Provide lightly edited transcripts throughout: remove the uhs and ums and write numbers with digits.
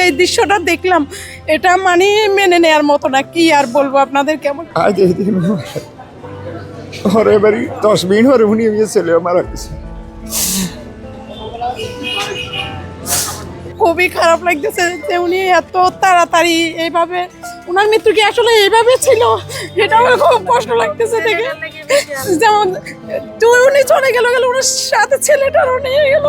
এই দৃশ্যটা দেখলাম, এটা মানে মেনে নেয়ার মতো না। কি আর বলবো আপনাদের, কেমন আজ এই দিন ওরে বাড়ি 10 মিনিট হরে উনি ছেলে মারা গেছে। খুবই খারাপ লাগতেছে যে উনি এত তাড়াতাড়ি এইভাবে, ওনার মৃত্যু কি আসলে এইভাবে ছিল, এটা আমার খুব কষ্ট লাগতেছে দেখে। যেমন উনি চলে গেল, ওনার সাথে ছেলেটারও নিয়ে গেল,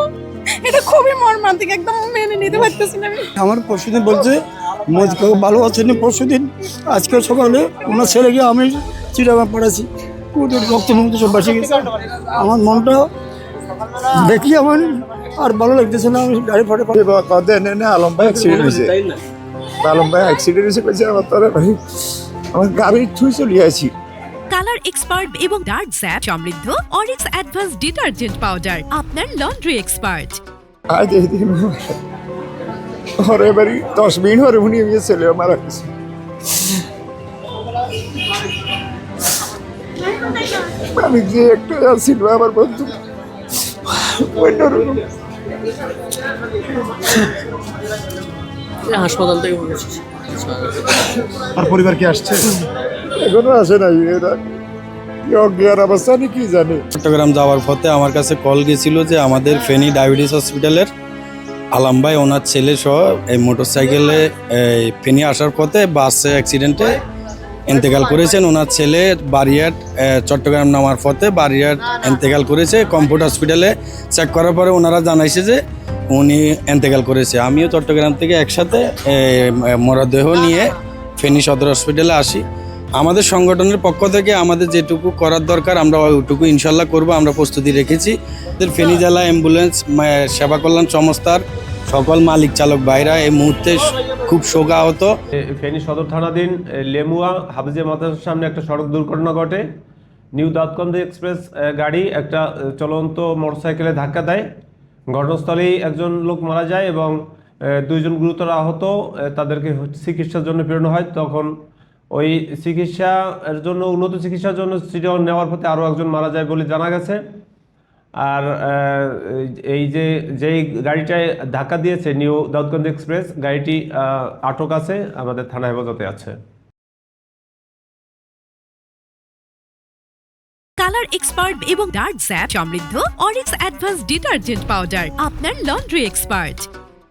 এটা খুবই মর্মান্তিক, একদম মেনে নিতে পারতেছি না আমি। আমার পরশুদিন বলছে কেউ ভালো আছেন, পরশুদিন আজকে সকালে ওনার ছেলেকে আমি চিটাগাং পাঠাচ্ছি, ওদের রক্ত মুক্ত সব বাসে গেছে। আমার মনটা দেখি আমার আর ভালো লাগতেছে না। আমি গাড়ি ফাটে কদিন এনে আলম ভাই অ্যাক্সিডেন্ট হয়েছে, আলম ভাই অ্যাক্সিডেন্ট হয়েছে কইছে আমার তোরা ভাই আমার গাড়ি থুই চলে আছি। কালার এক্সপার্ট এবং ডার্ক স্যাপ সমৃদ্ধ অরিক্স অ্যাডভান্স ডিটারজেন্ট পাউডার, আপনার লন্ড্রি এক্সপার্ট। আজ এই দিন ওরে বাড়ি 10 মিনিট হরে উনি ছেলে মারা গেছে। আমি যে একটা ছিল আমার বন্ধু হাসপাতাল থেকে আর পরিবার কি আসছে? এখনো আসে নাই, এরা কি অজ্ঞান অবস্থা নি কি জানে। চট্টগ্রাম যাওয়ার পথে আমার কাছে কল গেছিল যে আমাদের ফেনী ডায়াবেটিস হসপিটালের আলম ভাই ওনার ছেলে সহ এই মোটরসাইকেলে ফেনী আসার পথে বাসে অ্যাক্সিডেন্টে ইন্তেকাল করেছেন। ওনার ছেলে বারিয়াট চট্টগ্রাম নামার পথে বারিয়াট ইন্তেকাল করেছে। কমফোর্ট হসপিটালে চেক করার পরে ওনারা জানাইছে যে উনি ইন্তেকাল করেছে। আমিও চট্টগ্রাম থেকে একসাথে মরদেহ নিয়ে ফেনী সদর হসপিটালে আসি। আমাদের সংগঠনের পক্ষ থেকে আমাদের যেটুকু করার দরকার আমরা ওইটুকু ইনশাল্লাহ করব, আমরা প্রস্তুতি রেখেছি। ফেনী জেলা অ্যাম্বুলেন্স সেবা কল্যাণ সংস্থার সকল মালিক চালক ভাইরা এই মুহূর্তে খুব শোকাহত। ফেনী সদর থানাধীন লেমুয়া হাফিজে মাদ্রাসার সামনে একটা সড়ক দুর্ঘটনা ঘটে। নিউ দাউদকান্দি এক্সপ্রেস গাড়ি একটা চলন্ত মোটরসাইকেলে ধাক্কা দেয়। ঘটনাস্থলেই একজন লোক মারা যায় এবং দুইজন গুরুতর আহত। তাদেরকে চিকিৎসার জন্য প্রেরণ হয়। তখন ওই চিকিৎসার জন্য উন্নত চিকিৎসার জন্য চিটাগাং নেওয়ার পথে আরও একজন মারা যায় বলে জানা গেছে। আর এই যেই গাড়িটায় ধাক্কা দিয়েছে নিউ দাউদকান্দি এক্সপ্রেস গাড়িটি আটক আছে, আমাদের থানা হেফাজতে আছে। কালার এক্সপার্ট এবং ডার্ক স্যাপ সমৃদ্ধ অরিক্স অ্যাডভান্স ডিটারজেন্ট পাউডার, আপনার লন্ড্রি এক্সপার্ট।